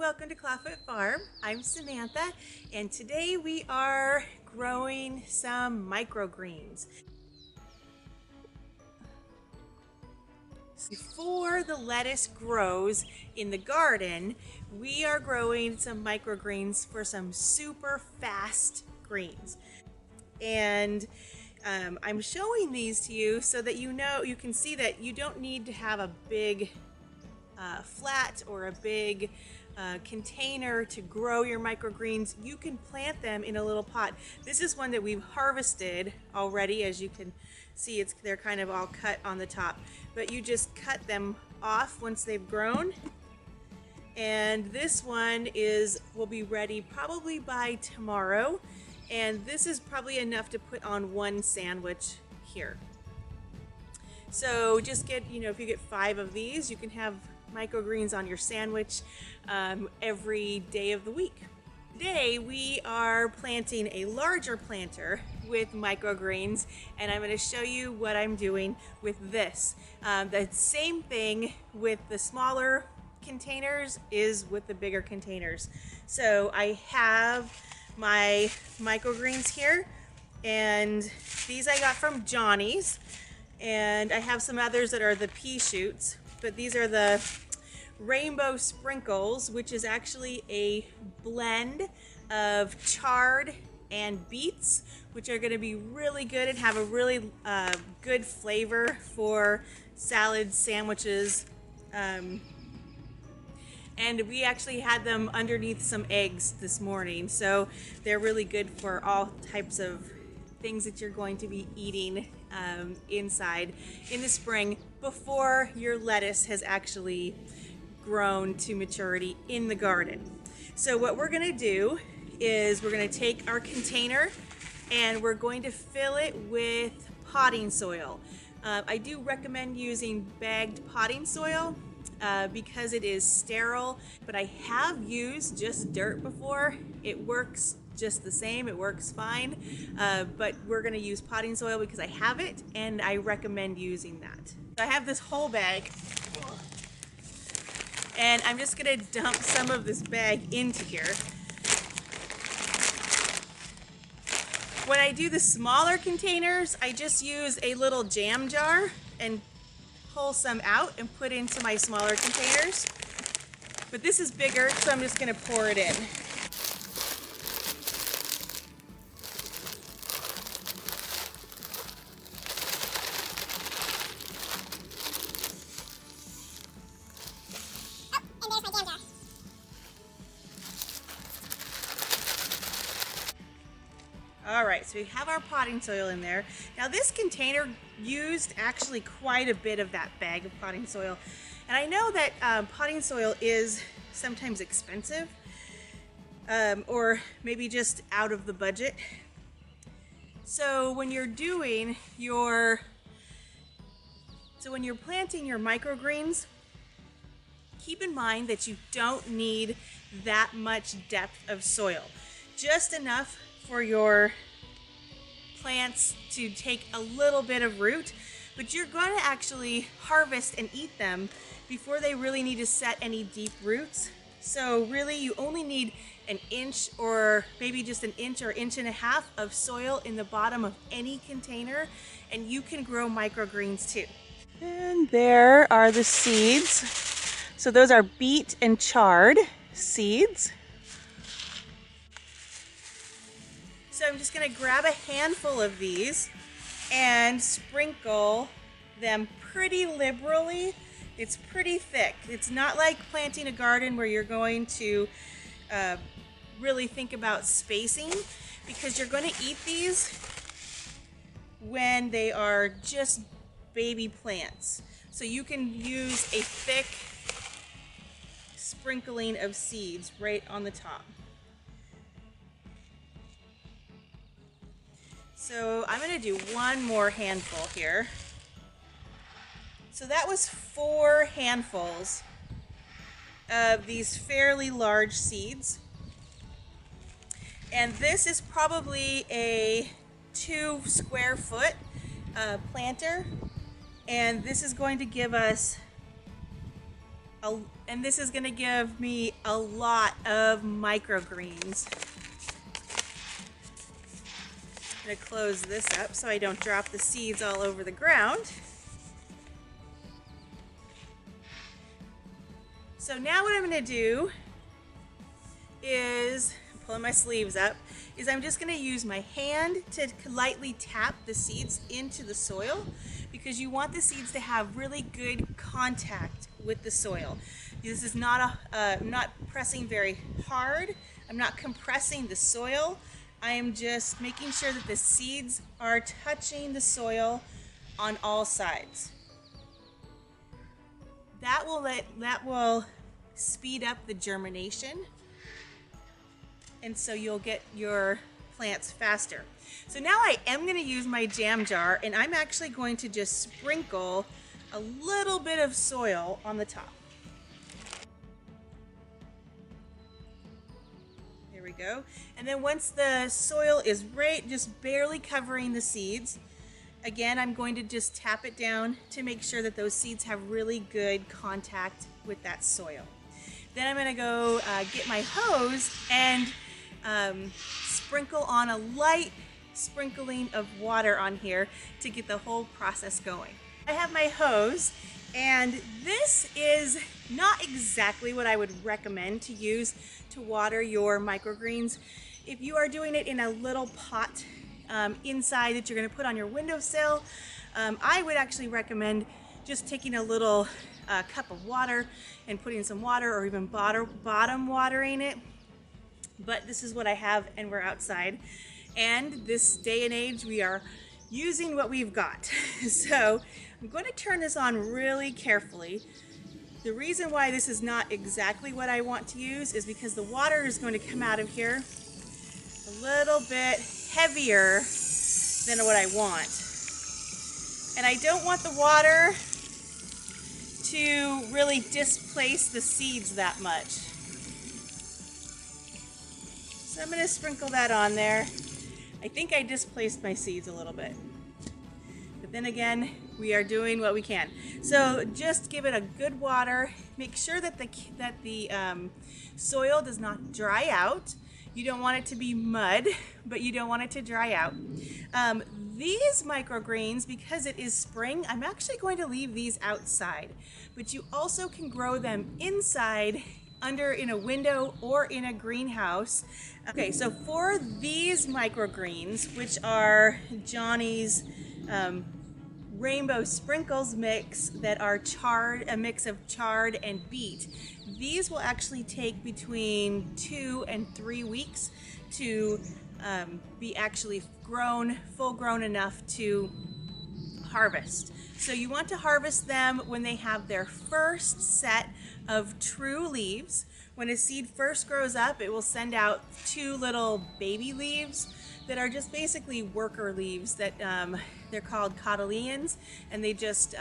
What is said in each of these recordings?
welcome to Clawfoot Farm. I'm Samantha, and today we are growing some microgreens. Before the lettuce grows in the garden, we are growing some microgreens for some super fast greens. And I'm showing these to you so that you can see that you don't need to have a big flat or a big container to grow your microgreens. You can plant them in a little pot. This is one that we've harvested already. As you can see, they're kind of all cut on the top, but you just cut them off once they've grown. And this one will be ready probably by tomorrow, and this is probably enough to put on one sandwich here. So just get, if you get 5 of these, you can have microgreens on your sandwich every day of the week. Today we are planting a larger planter with microgreens, and I'm going to show you what I'm doing with this. The same thing with the smaller containers is with the bigger containers. So I have my microgreens here, and these I got from Johnny's, and I have some others that are the pea shoots, but these are the rainbow sprinkles, which is actually a blend of chard and beets, which are going to be really good and have a really good flavor for salads, sandwiches, and we actually had them underneath some eggs this morning, so they're really good for all types of things that you're going to be eating inside in the spring before your lettuce has actually grown to maturity in the garden. So what we're going to do is we're going to take our container and we're going to fill it with potting soil. I do recommend using bagged potting soil because it is sterile, but I have used just dirt before. It works just the same, it works fine, but we're going to use potting soil because I have it and I recommend using that. So I have this whole bag, and I'm just going to dump some of this bag into here. When I do the smaller containers, I just use a little jam jar and pull some out and put into my smaller containers. But this is bigger, so I'm just going to pour it in. Alright, so we have our potting soil in there. Now this container used actually quite a bit of that bag of potting soil. And I know that potting soil is sometimes expensive, or maybe just out of the budget. So when you're planting your microgreens, keep in mind that you don't need that much depth of soil. Just enough for your plants to take a little bit of root, but you're going to actually harvest and eat them before they really need to set any deep roots. So really you only need an inch, or maybe just an inch or inch and a half of soil in the bottom of any container, and you can grow microgreens too. And there are the seeds. So those are beet and chard seeds. So I'm just going to grab a handful of these and sprinkle them pretty liberally. It's pretty thick. It's not like planting a garden where you're going to really think about spacing, because you're going to eat these when they are just baby plants. So you can use a thick sprinkling of seeds right on the top. So I'm going to do one more handful here. So that was 4 handfuls of these fairly large seeds. And this is probably a 2 square foot planter. And this is going to give us And this is gonna give me a lot of microgreens. I'm gonna close this up so I don't drop the seeds all over the ground. So now what I'm gonna do is, I'm pulling my sleeves up, is I'm just gonna use my hand to lightly tap the seeds into the soil, because you want the seeds to have really good contact with the soil. This is not I'm not pressing very hard. I'm not compressing the soil. I am just making sure that the seeds are touching the soil on all sides. That will speed up the germination, and so you'll get your plants faster. So now I am going to use my jam jar, and I'm actually going to just sprinkle a little bit of soil on the top. There we go. And then once the soil is right, just barely covering the seeds, again, I'm going to just tap it down to make sure that those seeds have really good contact with that soil. Then I'm going to go get my hose and sprinkle on a light sprinkling of water on here to get the whole process going. I have my hose, and this is not exactly what I would recommend to use to water your microgreens. If you are doing it in a little pot inside that you're going to put on your windowsill, I would actually recommend just taking a little cup of water and putting some water, or even bottom watering it. But this is what I have, and we're outside. And this day and age, we are using what we've got. So I'm going to turn this on really carefully. The reason why this is not exactly what I want to use is because the water is going to come out of here a little bit heavier than what I want. And I don't want the water to really displace the seeds that much. So I'm going to sprinkle that on there. I think I displaced my seeds a little bit. But then again, we are doing what we can. So just give it a good water. Make sure that the soil does not dry out. You don't want it to be mud, but you don't want it to dry out. These microgreens, because it is spring, I'm actually going to leave these outside. But you also can grow them inside, in a window or in a greenhouse. Okay, so for these microgreens, which are Johnny's rainbow sprinkles mix that are a mix of chard and beet, these will actually take between 2 and 3 weeks to be actually full grown enough to harvest. So you want to harvest them when they have their first set of true leaves. When a seed first grows up, it will send out 2 little baby leaves that are just basically worker leaves that they're called cotyledons, and they just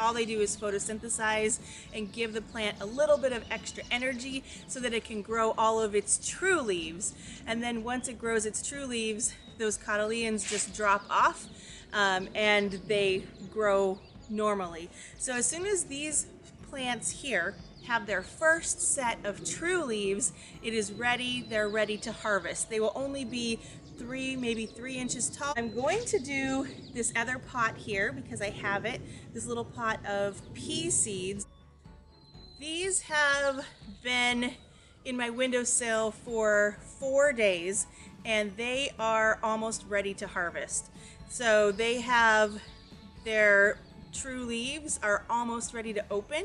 all they do is photosynthesize and give the plant a little bit of extra energy so that it can grow all of its true leaves. And then once it grows its true leaves, those cotyledons just drop off and they grow normally. So as soon as these plants here have their first set of true leaves, it is ready. They're ready to harvest. They will only be maybe 3 inches tall. I'm going to do this other pot here because I have it, this little pot of pea seeds. These have been in my windowsill for 4 days, and they are almost ready to harvest. So their true leaves are almost ready to open.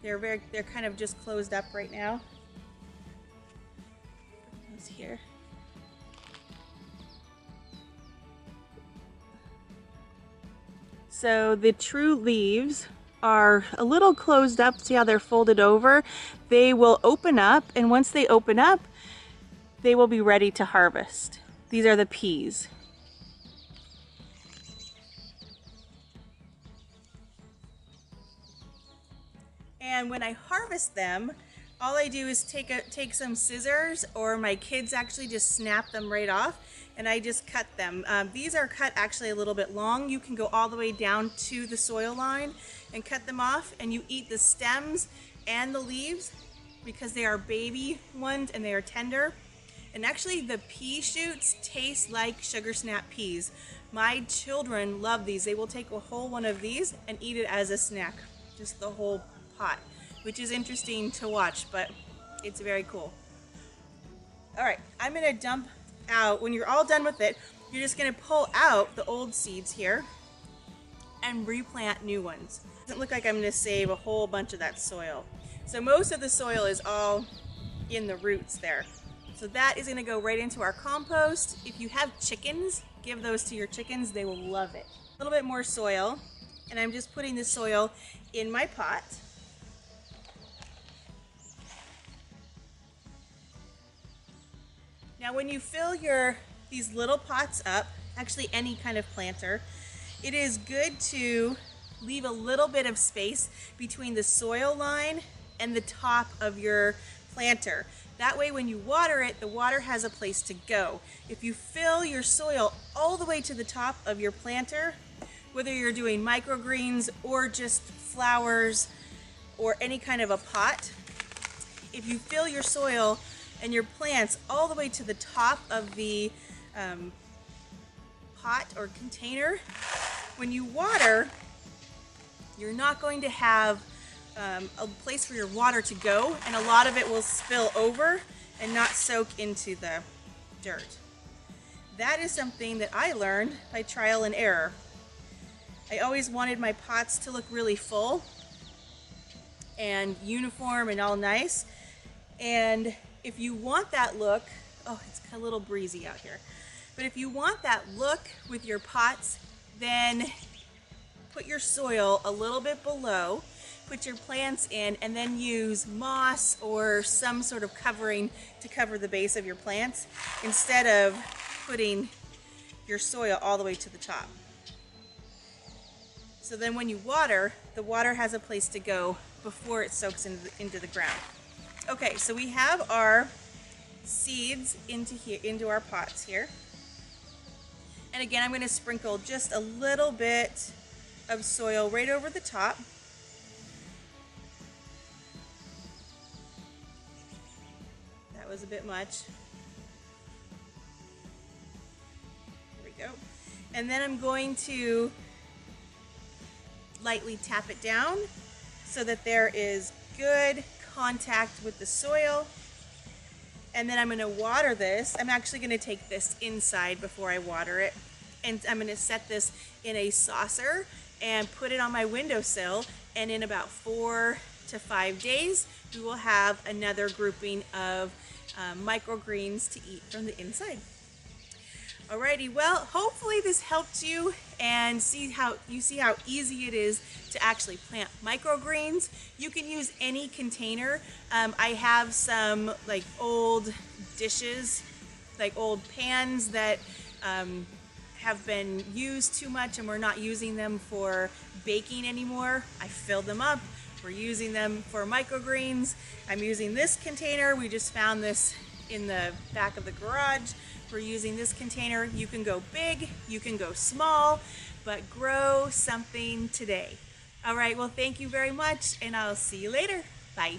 They're kind of just closed up right now. Those here. So the true leaves are a little closed up. See how they're folded over? They will open up, and once they open up, they will be ready to harvest. These are the peas. And when I harvest them, All I do is take some scissors, or my kids actually just snap them right off, and I just cut them. These are cut actually a little bit long. You can go all the way down to the soil line and cut them off, and you eat the stems and the leaves because they are baby ones and they are tender. And actually the pea shoots taste like sugar snap peas. My children love these. They will take a whole one of these and eat it as a snack, just the whole pot, which is interesting to watch, but it's very cool. All right, I'm gonna dump out, when you're all done with it, you're just gonna pull out the old seeds here and replant new ones. It doesn't look like I'm gonna save a whole bunch of that soil. So most of the soil is all in the roots there. So that is gonna go right into our compost. If you have chickens, give those to your chickens, they will love it. A little bit more soil, and I'm just putting the soil in my pot. Now when you fill these little pots up, actually any kind of planter, it is good to leave a little bit of space between the soil line and the top of your planter. That way when you water it, the water has a place to go. If you fill your soil all the way to the top of your planter, whether you're doing microgreens or just flowers or any kind of a pot, if you fill your soil and your plants all the way to the top of the pot or container, when you water, you're not going to have a place for your water to go, and a lot of it will spill over and not soak into the dirt. That is something that I learned by trial and error. I always wanted my pots to look really full and uniform and all nice, and if you want that look, oh, it's a little breezy out here, but if you want that look with your pots, then put your soil a little bit below, put your plants in, and then use moss or some sort of covering to cover the base of your plants instead of putting your soil all the way to the top. So then when you water, the water has a place to go before it soaks into the ground. Okay, so we have our seeds into our pots here. And again, I'm going to sprinkle just a little bit of soil right over the top. That was a bit much. There we go. And then I'm going to lightly tap it down so that there is good contact with the soil. And then I'm going to water this. I'm actually going to take this inside before I water it. And I'm going to set this in a saucer and put it on my windowsill. And in about 4 to 5 days, we will have another grouping of microgreens to eat from the inside. Alrighty, well, hopefully this helped you and see how easy it is to actually plant microgreens. You can use any container. I have some like old dishes, like old pans that have been used too much and we're not using them for baking anymore. I filled them up. We're using them for microgreens. I'm using this container. We just found this in the back of the garage. We're using this container. You can go big, you can go small, but grow something today. All right, well, thank you very much, and I'll see you later. Bye.